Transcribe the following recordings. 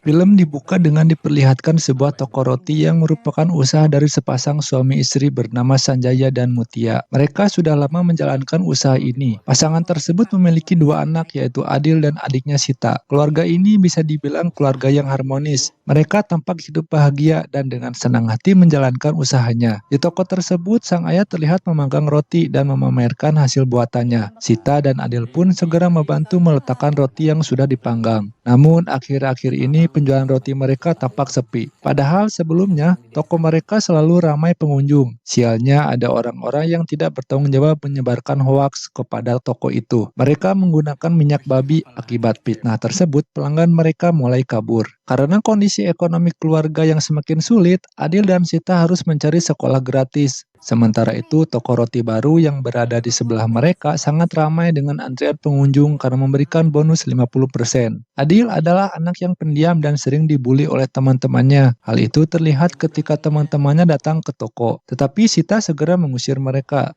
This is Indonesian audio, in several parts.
Film dibuka dengan diperlihatkan sebuah toko roti yang merupakan usaha dari sepasang suami istri bernama Sanjaya dan Mutia. Mereka sudah lama menjalankan usaha ini. Pasangan tersebut memiliki dua anak, yaitu Adil dan adiknya Sita. Keluarga ini bisa dibilang keluarga yang harmonis. Mereka tampak hidup bahagia dan dengan senang hati menjalankan usahanya. Di toko tersebut, sang ayah terlihat memanggang roti dan memamerkan hasil buatannya. Sita dan Adil pun segera membantu meletakkan roti yang sudah dipanggang. Namun, akhir-akhir ini penjualan roti mereka tampak sepi. Padahal sebelumnya, toko mereka selalu ramai pengunjung. Sialnya ada orang-orang yang tidak bertanggung jawab menyebarkan hoaks kepada toko itu. Mereka menggunakan minyak babi. Akibat fitnah tersebut, pelanggan mereka mulai kabur. Karena kondisi ekonomi keluarga yang semakin sulit, Adil dan Sita harus mencari sekolah gratis. Sementara itu, toko roti baru yang berada di sebelah mereka sangat ramai dengan antrian pengunjung karena memberikan bonus 50%. Adil adalah anak yang pendiam dan sering dibully oleh teman-temannya. Hal itu terlihat ketika teman-temannya datang ke toko, tetapi Sita segera mengusir mereka.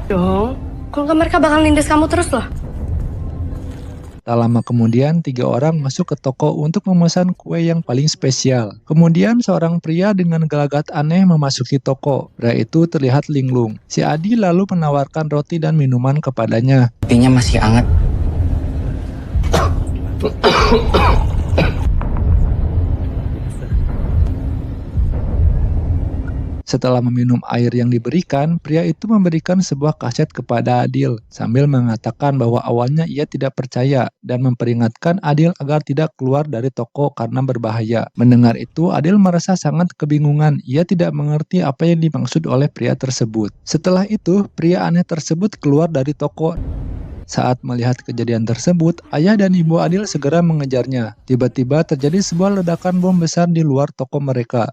Dong, kalau nggak mereka bakal nindas kamu terus loh. Tak lama kemudian, 3 orang masuk ke toko untuk memesan kue yang paling spesial. Kemudian, seorang pria dengan gelagat aneh memasuki toko. Pria itu terlihat linglung. Si Adi lalu menawarkan roti dan minuman kepadanya. Rotinya masih hangat. Setelah meminum air yang diberikan, pria itu memberikan sebuah kaset kepada Adil, sambil mengatakan bahwa awalnya ia tidak percaya dan memperingatkan Adil agar tidak keluar dari toko karena berbahaya. Mendengar itu, Adil merasa sangat kebingungan. Ia tidak mengerti apa yang dimaksud oleh pria tersebut. Setelah itu, pria aneh tersebut keluar dari toko. Saat melihat kejadian tersebut, ayah dan ibu Adil segera mengejarnya. Tiba-tiba terjadi sebuah ledakan bom besar di luar toko mereka.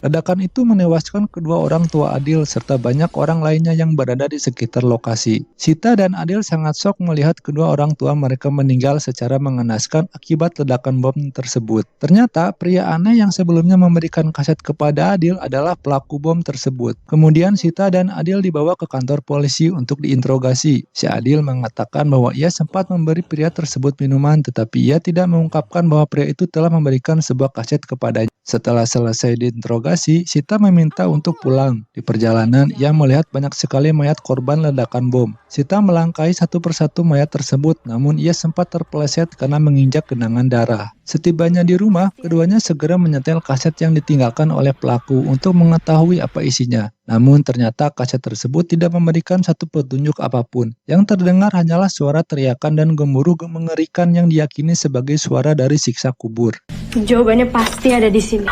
Ledakan itu menewaskan kedua orang tua Adil serta banyak orang lainnya yang berada di sekitar lokasi. Sita dan Adil sangat shock melihat kedua orang tua mereka meninggal secara mengenaskan akibat ledakan bom tersebut. Ternyata pria aneh yang sebelumnya memberikan kaset kepada Adil adalah pelaku bom tersebut. Kemudian Sita dan Adil dibawa ke kantor polisi untuk diinterogasi. Si Adil mengatakan bahwa ia sempat memberi pria tersebut minuman, tetapi ia tidak mengungkapkan bahwa pria itu telah memberikan sebuah kaset kepadanya. Setelah selesai diinterogasi, Sita meminta untuk pulang. Di perjalanan, ia melihat banyak sekali mayat korban ledakan bom. Sita melangkahi satu persatu mayat tersebut, namun ia sempat terpeleset karena menginjak genangan darah. Setibanya di rumah, keduanya segera menyetel kaset yang ditinggalkan oleh pelaku untuk mengetahui apa isinya. Namun ternyata kaset tersebut tidak memberikan satu petunjuk apapun. Yang terdengar hanyalah suara teriakan dan gemuruh mengerikan yang diyakini sebagai suara dari siksa kubur. Jawabannya pasti ada di sini.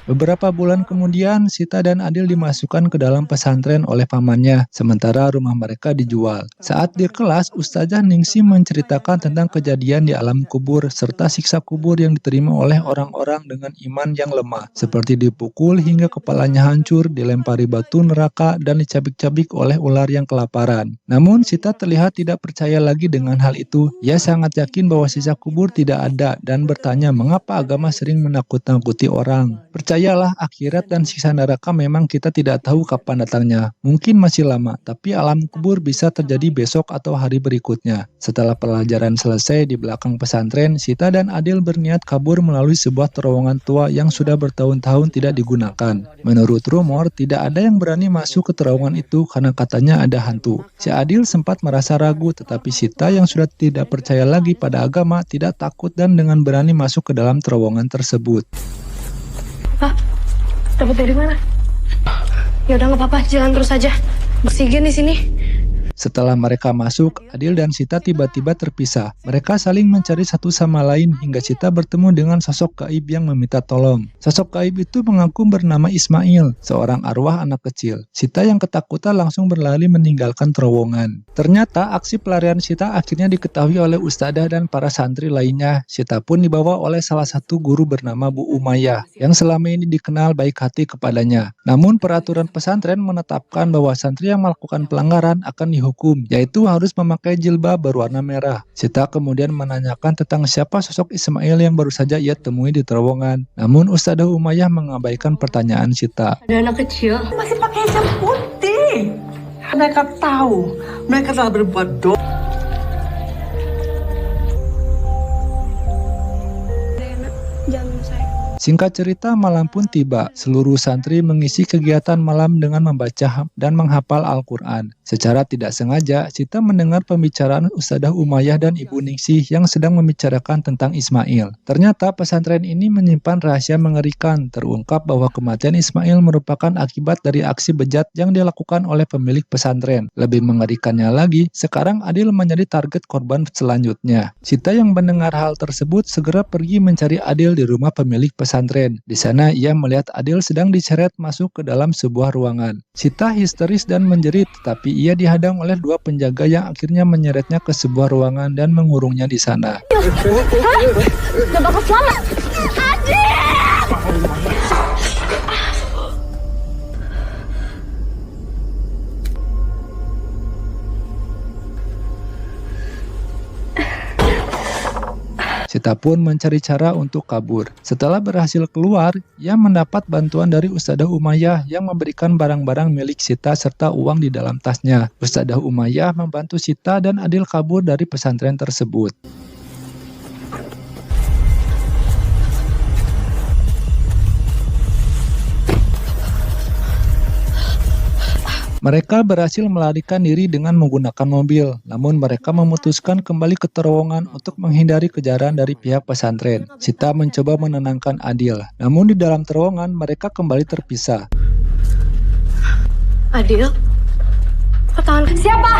Beberapa bulan kemudian, Sita dan Adil dimasukkan ke dalam pesantren oleh pamannya, sementara rumah mereka dijual. Saat di kelas, Ustazah Ningsi menceritakan tentang kejadian di alam kubur, serta siksa kubur yang diterima oleh orang-orang dengan iman yang lemah, seperti dipukul hingga kepalanya hancur, dilempari batu neraka, dan dicabik-cabik oleh ular yang kelaparan. Namun, Sita terlihat tidak percaya lagi dengan hal itu. Ia sangat yakin bahwa siksa kubur tidak ada, dan bertanya mengapa agama sering menakut-nakuti orang. Percayalah, akhirat dan siksa neraka memang kita tidak tahu kapan datangnya. Mungkin masih lama, tapi alam kubur bisa terjadi besok atau hari berikutnya. Setelah pelajaran selesai di belakang pesantren, Sita dan Adil berniat kabur melalui sebuah terowongan tua yang sudah bertahun-tahun tidak digunakan. Menurut rumor, tidak ada yang berani masuk ke terowongan itu karena katanya ada hantu. Si Adil sempat merasa ragu, tetapi Sita yang sudah tidak percaya lagi pada agama tidak takut dan dengan berani masuk ke dalam terowongan tersebut. Hah? Dapat dari mana? Ya udah nggak apa-apa, jalan terus aja. Oksigen di sini. Setelah mereka masuk, Adil dan Sita tiba-tiba terpisah. Mereka saling mencari satu sama lain hingga Sita bertemu dengan sosok gaib yang meminta tolong. Sosok gaib itu mengaku bernama Ismail, seorang arwah anak kecil. Sita yang ketakutan langsung berlari meninggalkan terowongan. Ternyata aksi pelarian Sita akhirnya diketahui oleh Ustadzah dan para santri lainnya. Sita pun dibawa oleh salah satu guru bernama Bu Umayyah, yang selama ini dikenal baik hati kepadanya. Namun peraturan pesantren menetapkan bahwa santri yang melakukan pelanggaran akan dihukum, yaitu harus memakai jilbab berwarna merah. Sita kemudian menanyakan tentang siapa sosok Ismail yang baru saja ia temui di terowongan. Namun Ustadzah Umayyah mengabaikan pertanyaan Sita. Ada anak kecil masih pakai hijab putih. Mereka tahu mereka telah berbuat dosa. Singkat cerita, malam pun tiba. Seluruh santri mengisi kegiatan malam dengan membaca dan menghafal Al-Quran. Secara tidak sengaja, Sita mendengar pembicaraan Ustadzah Umayyah dan Ibu Ningsih yang sedang membicarakan tentang Ismail. Ternyata pesantren ini menyimpan rahasia mengerikan. Terungkap bahwa kematian Ismail merupakan akibat dari aksi bejat yang dilakukan oleh pemilik pesantren. Lebih mengerikannya lagi, sekarang Adil menjadi target korban selanjutnya. Sita yang mendengar hal tersebut segera pergi mencari Adil di rumah pemilik pesantren. Di sana ia melihat Adil sedang diseret masuk ke dalam sebuah ruangan. Sita histeris dan menjerit, tetapi ia dihadang oleh dua penjaga yang akhirnya menyeretnya ke sebuah ruangan dan mengurungnya di sana. Gak bakal selamat. Adil! Sita pun mencari cara untuk kabur. Setelah berhasil keluar, ia mendapat bantuan dari Ustadzah Umayyah yang memberikan barang-barang milik Sita serta uang di dalam tasnya. Ustadzah Umayyah membantu Sita dan Adil kabur dari pesantren tersebut. Mereka berhasil melarikan diri dengan menggunakan mobil, namun mereka memutuskan kembali ke terowongan untuk menghindari kejaran dari pihak pesantren. Sita mencoba menenangkan Adil, namun di dalam terowongan mereka kembali terpisah. Adil? Tangan siapa?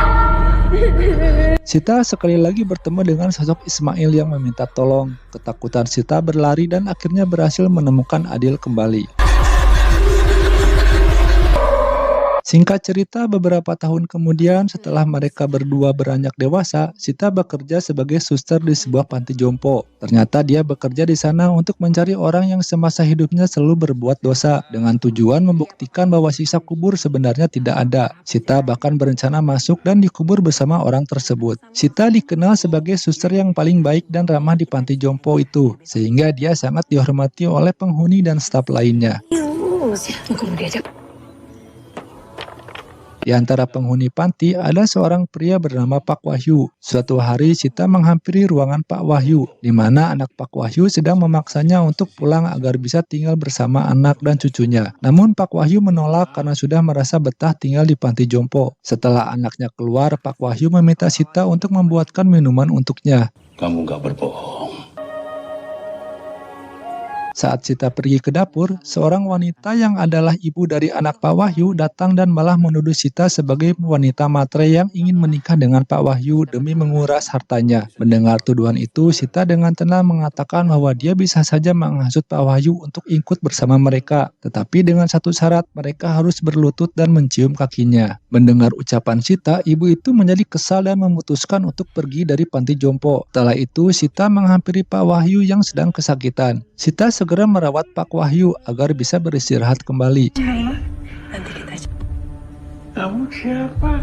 Sita sekali lagi bertemu dengan sosok Ismail yang meminta tolong. Ketakutan Sita berlari dan akhirnya berhasil menemukan Adil kembali. Singkat cerita, beberapa tahun kemudian setelah mereka berdua beranjak dewasa, Sita bekerja sebagai suster di sebuah panti jompo. Ternyata dia bekerja di sana untuk mencari orang yang semasa hidupnya selalu berbuat dosa, dengan tujuan membuktikan bahwa siksa kubur sebenarnya tidak ada. Sita bahkan berencana masuk dan dikubur bersama orang tersebut. Sita dikenal sebagai suster yang paling baik dan ramah di panti jompo itu, sehingga dia sangat dihormati oleh penghuni dan staf lainnya. Di antara penghuni panti ada seorang pria bernama Pak Wahyu. Suatu hari Sita menghampiri ruangan Pak Wahyu, di mana anak Pak Wahyu sedang memaksanya untuk pulang agar bisa tinggal bersama anak dan cucunya. Namun Pak Wahyu menolak karena sudah merasa betah tinggal di panti jompo. Setelah anaknya keluar, Pak Wahyu meminta Sita untuk membuatkan minuman untuknya. Kamu gak berbohong. Saat Sita pergi ke dapur, seorang wanita yang adalah ibu dari anak Pak Wahyu datang dan malah menuduh Sita sebagai wanita matre yang ingin menikah dengan Pak Wahyu demi menguras hartanya. Mendengar tuduhan itu, Sita dengan tenang mengatakan bahwa dia bisa saja menghasut Pak Wahyu untuk ikut bersama mereka. Tetapi dengan satu syarat, mereka harus berlutut dan mencium kakinya. Mendengar ucapan Sita, ibu itu menjadi kesal dan memutuskan untuk pergi dari panti jompo. Setelah itu, Sita menghampiri Pak Wahyu yang sedang kesakitan. Sita segera merawat Pak Wahyu agar bisa beristirahat kembali. Nanti kita. Kamu siapa?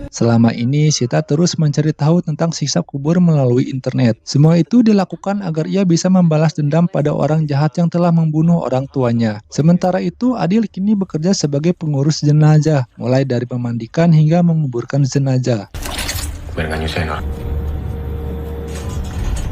Selama ini, Sita terus mencari tahu tentang siksa kubur melalui internet. Semua itu dilakukan agar ia bisa membalas dendam pada orang jahat yang telah membunuh orang tuanya. Sementara itu, Adil kini bekerja sebagai pengurus jenazah, mulai dari memandikan hingga menguburkan jenazah.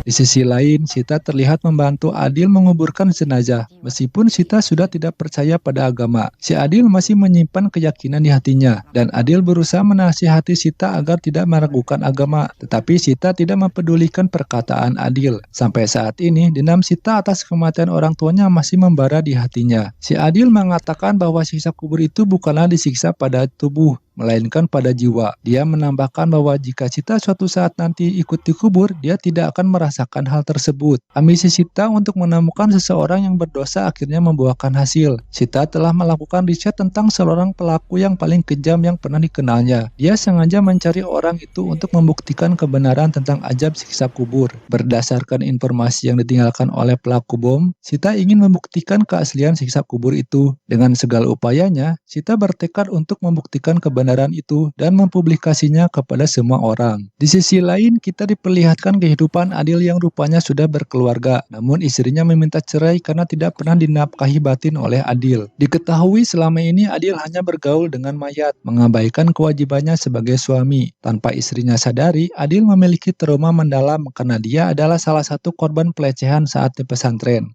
Di sisi lain, Sita terlihat membantu Adil menguburkan jenazah. Meskipun Sita sudah tidak percaya pada agama, si Adil masih menyimpan keyakinan di hatinya. Dan Adil berusaha menasihati Sita agar tidak meragukan agama. Tetapi Sita tidak mempedulikan perkataan Adil. Sampai saat ini, dendam Sita atas kematian orang tuanya masih membara di hatinya. Si Adil mengatakan bahwa siksa kubur itu bukanlah disiksa pada tubuh, melainkan pada jiwa. Dia menambahkan bahwa jika Sita suatu saat nanti ikut dikubur, dia tidak akan merasakan hal tersebut. Ambisi Sita untuk menemukan seseorang yang berdosa akhirnya membuahkan hasil. Sita telah melakukan riset tentang seorang pelaku yang paling kejam yang pernah dikenalnya. Dia sengaja mencari orang itu untuk membuktikan kebenaran tentang azab siksa kubur. Berdasarkan informasi yang ditinggalkan oleh pelaku bom, Sita ingin membuktikan keaslian siksa kubur itu. Dengan segala upayanya, Sita bertekad untuk membuktikan kebenaran kebenaran itu dan mempublikasinya kepada semua orang. Di sisi lain, kita diperlihatkan kehidupan Adil yang rupanya sudah berkeluarga, namun istrinya meminta cerai karena tidak pernah dinafkahi batin oleh Adil. Diketahui selama ini Adil hanya bergaul dengan mayat, mengabaikan kewajibannya sebagai suami. Tanpa istrinya sadari, Adil memiliki trauma mendalam karena dia adalah salah satu korban pelecehan saat di pesantren.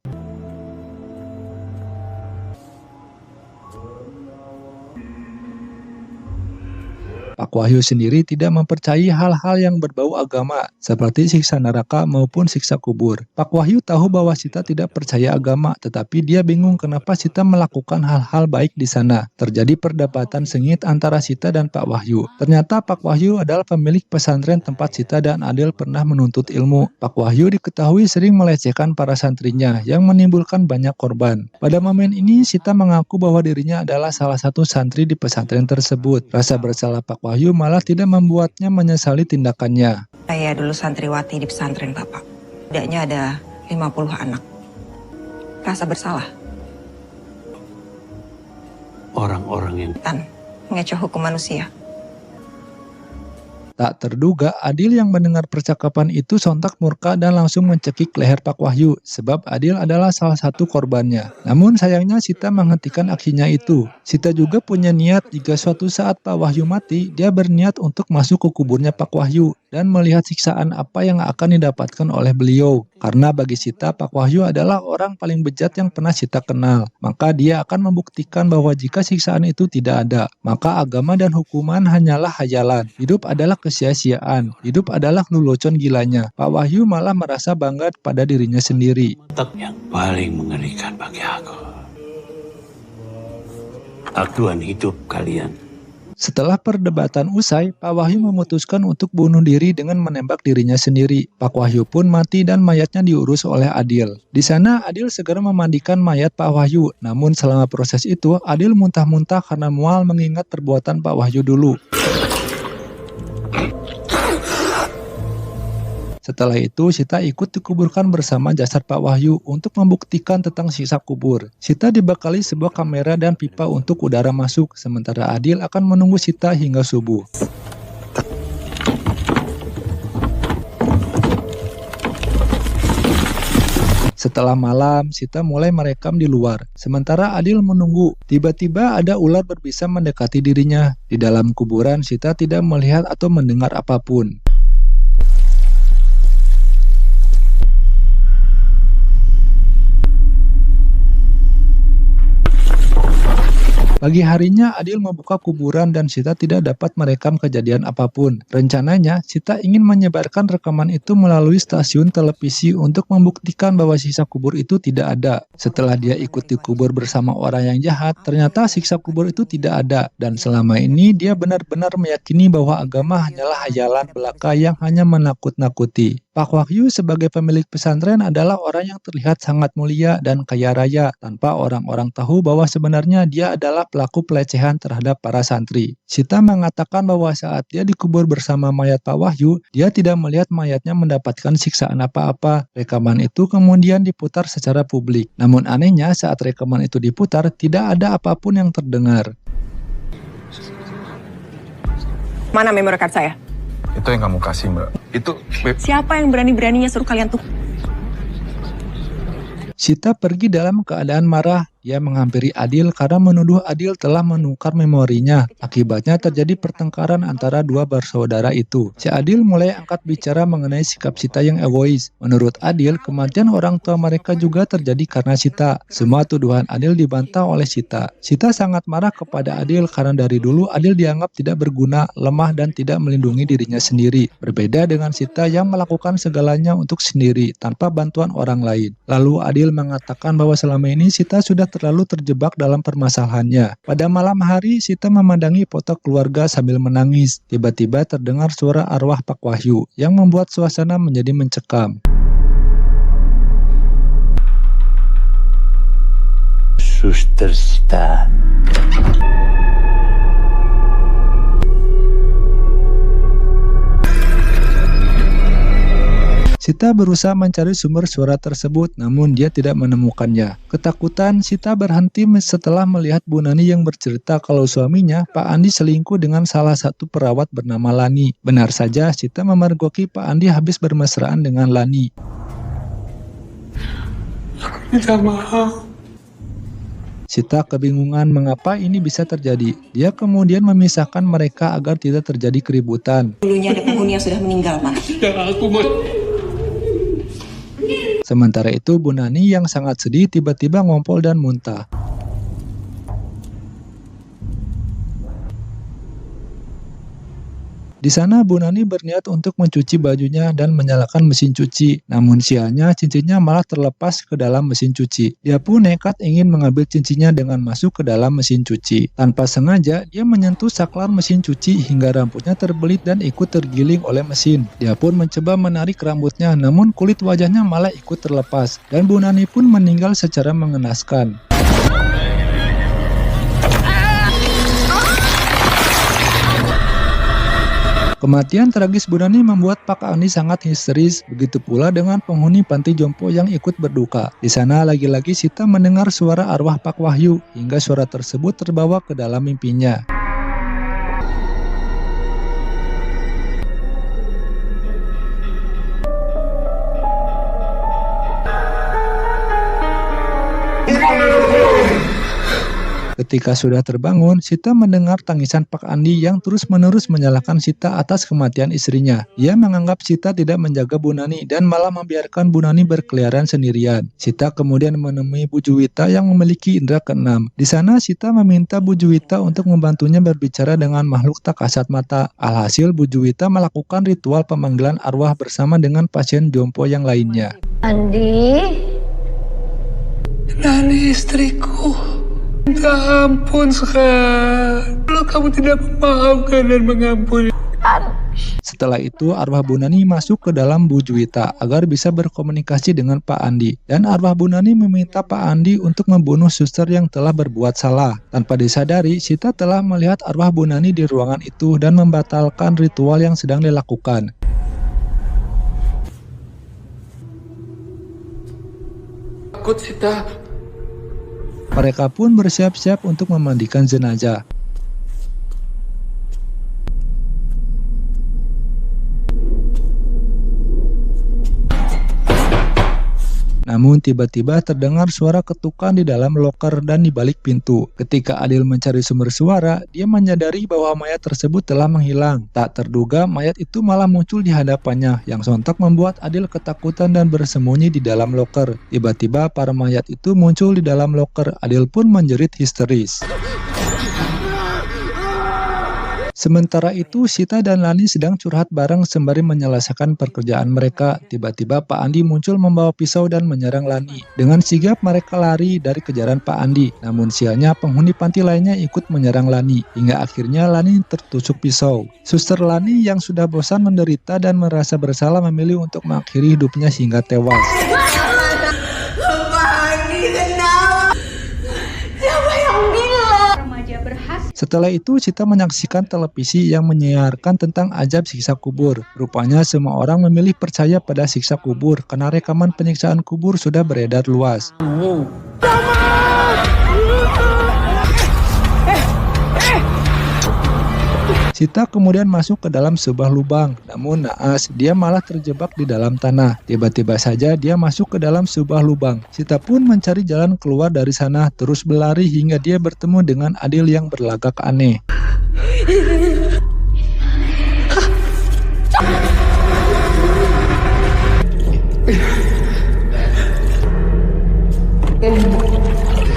Pak Wahyu sendiri tidak mempercayai hal-hal yang berbau agama, seperti siksa neraka maupun siksa kubur. Pak Wahyu tahu bahwa Sita tidak percaya agama, tetapi dia bingung kenapa Sita melakukan hal-hal baik di sana. Terjadi perdebatan sengit antara Sita dan Pak Wahyu. Ternyata Pak Wahyu adalah pemilik pesantren tempat Sita dan Adil pernah menuntut ilmu. Pak Wahyu diketahui sering melecehkan para santrinya, yang menimbulkan banyak korban. Pada momen ini, Sita mengaku bahwa dirinya adalah salah satu santri di pesantren tersebut. Rasa bersalah Pak Wahyu malah tidak membuatnya menyesali tindakannya. Saya dulu santriwati di pesantren Bapak. Tidaknya ada 50 anak. Rasa bersalah. Orang-orang yang Mengecoh hukum manusia. Tak terduga, Adil yang mendengar percakapan itu sontak murka dan langsung mencekik leher Pak Wahyu, sebab Adil adalah salah satu korbannya. Namun sayangnya Sita menghentikan aksinya itu. Sita juga punya niat jika suatu saat Pak Wahyu mati, dia berniat untuk masuk ke kuburnya Pak Wahyu dan melihat siksaan apa yang akan didapatkan oleh beliau. Karena bagi Sita, Pak Wahyu adalah orang paling bejat yang pernah Sita kenal. Maka dia akan membuktikan bahwa jika siksaan itu tidak ada, maka agama dan hukuman hanyalah hayalan. Hidup adalah kesia-siaan. Hidup adalah lelucon gilanya. Pak Wahyu malah merasa bangga pada dirinya sendiri. yang paling mengerikan bagi aku. Aktuan hidup kalian. Setelah perdebatan usai, Pak Wahyu memutuskan untuk bunuh diri dengan menembak dirinya sendiri. Pak Wahyu pun mati dan mayatnya diurus oleh Adil. Di sana, Adil segera memandikan mayat Pak Wahyu. Namun selama proses itu, Adil muntah-muntah karena mual mengingat perbuatan Pak Wahyu dulu. Setelah itu, Sita ikut dikuburkan bersama jasad Pak Wahyu untuk membuktikan tentang siksa kubur. Sita dibekali sebuah kamera dan pipa untuk udara masuk, sementara Adil akan menunggu Sita hingga subuh. Setelah malam, Sita mulai merekam di luar. Sementara Adil menunggu. Tiba-tiba ada ular berbisa mendekati dirinya. Di dalam kuburan, Sita tidak melihat atau mendengar apapun. Pagi harinya, Adil membuka kuburan dan Sita tidak dapat merekam kejadian apapun. Rencananya, Sita ingin menyebarkan rekaman itu melalui stasiun televisi untuk membuktikan bahwa siksa kubur itu tidak ada. Setelah dia ikut dikubur bersama orang yang jahat, ternyata siksa kubur itu tidak ada. Dan selama ini, dia benar-benar meyakini bahwa agama hanyalah hayalan belaka yang hanya menakut-nakuti. Pak Wahyu sebagai pemilik pesantren adalah orang yang terlihat sangat mulia dan kaya raya, tanpa orang-orang tahu bahwa sebenarnya dia adalah pelaku pelecehan terhadap para santri. Sita mengatakan bahwa saat dia dikubur bersama mayat Pak Wahyu, dia tidak melihat mayatnya mendapatkan siksaan apa-apa. Rekaman itu kemudian diputar secara publik. Namun anehnya saat rekaman itu diputar, tidak ada apapun yang terdengar. Mana memori card saya? Itu yang kamu kasih, Mbak. Itu... Siapa yang berani-beraninya suruh kalian tuh? Sita pergi dalam keadaan marah. Dia menghampiri Adil karena menuduh Adil telah menukar memorinya. Akibatnya terjadi pertengkaran antara dua bersaudara itu. Si Adil mulai angkat bicara mengenai sikap Sita yang egois. Menurut Adil, kematian orang tua mereka juga terjadi karena Sita. Semua tuduhan Adil dibantah oleh Sita. Sita sangat marah kepada Adil karena dari dulu Adil dianggap tidak berguna, lemah, dan tidak melindungi dirinya sendiri. Berbeda dengan Sita yang melakukan segalanya untuk sendiri, tanpa bantuan orang lain. Lalu Adil mengatakan bahwa selama ini Sita sudah terlalu terjebak dalam permasalahannya. Pada malam hari, Sita memandangi foto keluarga sambil menangis. Tiba-tiba terdengar suara arwah Pak Wahyu yang membuat suasana menjadi mencekam. Suster Sita. Sita berusaha mencari sumber suara tersebut, namun dia tidak menemukannya. Ketakutan, Sita berhenti setelah melihat Bu Nani yang bercerita kalau suaminya, Pak Andi, selingkuh dengan salah satu perawat bernama Lani. Benar saja, Sita memergoki Pak Andi habis bermesraan dengan Lani. Minta maaf. Sita kebingungan mengapa ini bisa terjadi. Dia kemudian memisahkan mereka agar tidak terjadi keributan. Dulunya ada penghuni yang sudah meninggal, Pak. Sementara itu, Bu Nani yang sangat sedih tiba-tiba ngompol dan muntah. Di sana Bu Nani berniat untuk mencuci bajunya dan menyalakan mesin cuci. Namun sialnya cincinnya malah terlepas ke dalam mesin cuci. Dia pun nekat ingin mengambil cincinnya dengan masuk ke dalam mesin cuci. Tanpa sengaja, dia menyentuh saklar mesin cuci hingga rambutnya terbelit dan ikut tergiling oleh mesin. Dia pun mencoba menarik rambutnya, namun kulit wajahnya malah ikut terlepas. Dan Bu Nani pun meninggal secara mengenaskan. Kematian tragis Bu Nani membuat Pak Andi sangat histeris, begitu pula dengan penghuni panti jompo yang ikut berduka. Di sana lagi-lagi Sita mendengar suara arwah Pak Wahyu, hingga suara tersebut terbawa ke dalam mimpinya. Ketika sudah terbangun, Sita mendengar tangisan Pak Andi yang terus-menerus menyalahkan Sita atas kematian istrinya. Ia menganggap Sita tidak menjaga Bu Nani dan malah membiarkan Bu Nani berkeliaran sendirian. Sita kemudian menemui Bu Juwita yang memiliki indera keenam. Di sana Sita meminta Bu Juwita untuk membantunya berbicara dengan makhluk tak kasat mata. Alhasil Bu Juwita melakukan ritual pemanggilan arwah bersama dengan pasien jompo yang lainnya. Andi, Nani istriku. Minta ampun sekarang. Kalau kamu tidak memaafkan dan mengampuni. Setelah itu arwah Bu Nani masuk ke dalam Bu Juwita agar bisa berkomunikasi dengan Pak Andi. Dan arwah Bu Nani meminta Pak Andi untuk membunuh suster yang telah berbuat salah. Tanpa disadari, Sita telah melihat arwah Bu Nani di ruangan itu dan membatalkan ritual yang sedang dilakukan. Takut Sita. Mereka pun bersiap-siap untuk memandikan jenazah. Namun tiba-tiba terdengar suara ketukan di dalam loker dan di balik pintu. Ketika Adil mencari sumber suara, dia menyadari bahwa mayat tersebut telah menghilang. Tak terduga mayat itu malah muncul di hadapannya, yang sontak membuat Adil ketakutan dan bersembunyi di dalam loker. Tiba-tiba para mayat itu muncul di dalam loker. Adil pun menjerit histeris. Sementara itu, Sita dan Lani sedang curhat bareng sembari menyelesaikan pekerjaan mereka. Tiba-tiba Pak Andi muncul membawa pisau dan menyerang Lani. Dengan sigap mereka lari dari kejaran Pak Andi. Namun sialnya penghuni panti lainnya ikut menyerang Lani. Hingga akhirnya Lani tertusuk pisau. Suster Lani yang sudah bosan menderita dan merasa bersalah memilih untuk mengakhiri hidupnya hingga tewas. Setelah itu, Sita menyaksikan televisi yang menyiarkan tentang ajab siksa kubur. Rupanya semua orang memilih percaya pada siksa kubur karena rekaman penyiksaan kubur sudah beredar luas. Sita kemudian masuk ke dalam sebuah lubang, namun naas, dia malah terjebak di dalam tanah. Tiba-tiba saja dia masuk ke dalam sebuah lubang. Sita pun mencari jalan keluar dari sana, terus berlari hingga dia bertemu dengan Adil yang berlagak aneh.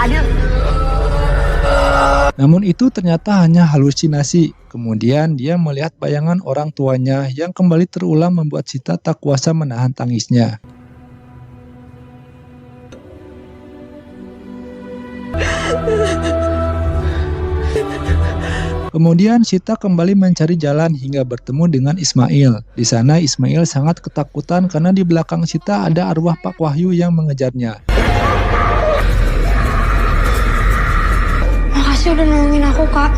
Adil. Namun itu ternyata hanya halusinasi. Kemudian dia melihat bayangan orang tuanya yang kembali terulang membuat Sita tak kuasa menahan tangisnya. Kemudian Sita kembali mencari jalan hingga bertemu dengan Ismail. Di sana Ismail sangat ketakutan karena di belakang Sita ada arwah Pak Wahyu yang mengejarnya. Makasih udah nolongin aku, Kak.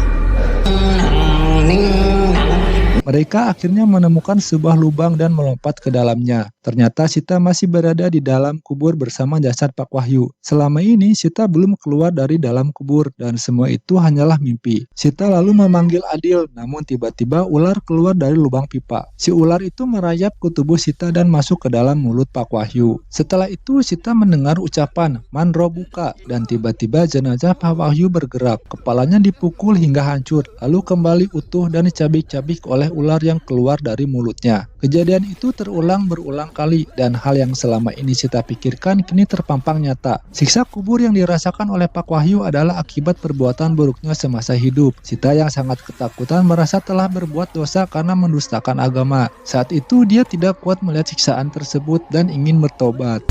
Mereka akhirnya menemukan sebuah lubang dan melompat ke dalamnya. Ternyata Sita masih berada di dalam kubur bersama jasad Pak Wahyu. Selama ini Sita belum keluar dari dalam kubur dan semua itu hanyalah mimpi. Sita lalu memanggil Adil, namun tiba-tiba ular keluar dari lubang pipa. Si ular itu merayap ke tubuh Sita dan masuk ke dalam mulut Pak Wahyu. Setelah itu Sita mendengar ucapan "Manrobuka" dan tiba-tiba jenazah Pak Wahyu bergerak. Kepalanya dipukul hingga hancur, lalu kembali utuh dan dicabik-cabik oleh ular yang keluar dari mulutnya. Kejadian itu terulang berulang kali dan hal yang selama ini Sita pikirkan kini terpampang nyata. Siksa kubur yang dirasakan oleh Pak Wahyu adalah akibat perbuatan buruknya semasa hidup. Sita yang sangat ketakutan merasa telah berbuat dosa karena mendustakan agama. Saat itu dia tidak kuat melihat siksaan tersebut dan ingin bertobat.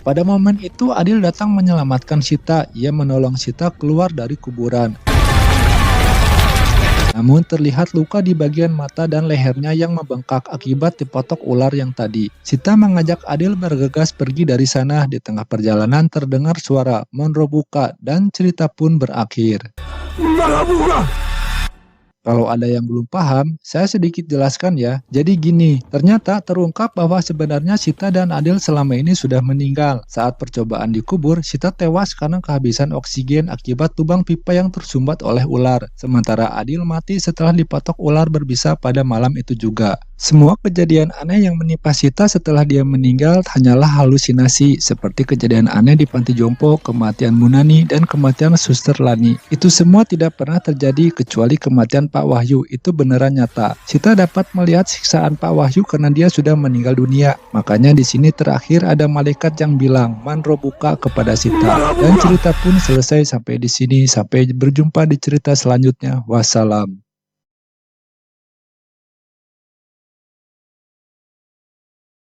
Pada momen itu Adil datang menyelamatkan Sita. Ia menolong Sita keluar dari kuburan. Namun terlihat luka di bagian mata dan lehernya yang membengkak akibat dipotok ular yang tadi. Sita mengajak Adil bergegas pergi dari sana. Di tengah perjalanan terdengar suara "Manrobuka" dan cerita pun berakhir. Kalau ada yang belum paham, saya sedikit jelaskan ya. Jadi gini, ternyata terungkap bahwa sebenarnya Sita dan Adil selama ini sudah meninggal. Saat percobaan dikubur, Sita tewas karena kehabisan oksigen akibat lubang pipa yang tersumbat oleh ular. Sementara Adil mati setelah dipatok ular berbisa pada malam itu juga. Semua kejadian aneh yang menimpa Sita setelah dia meninggal hanyalah halusinasi, seperti kejadian aneh di panti jompo, kematian Munani, dan kematian Suster Lani. Itu semua tidak pernah terjadi kecuali kematian Pak Wahyu, itu beneran nyata. Sita dapat melihat siksaan Pak Wahyu karena dia sudah meninggal dunia. Makanya di sini terakhir ada malaikat yang bilang "Manrobuka" kepada Sita. Dan cerita pun selesai sampai di sini. Sampai berjumpa di cerita selanjutnya. Wassalam.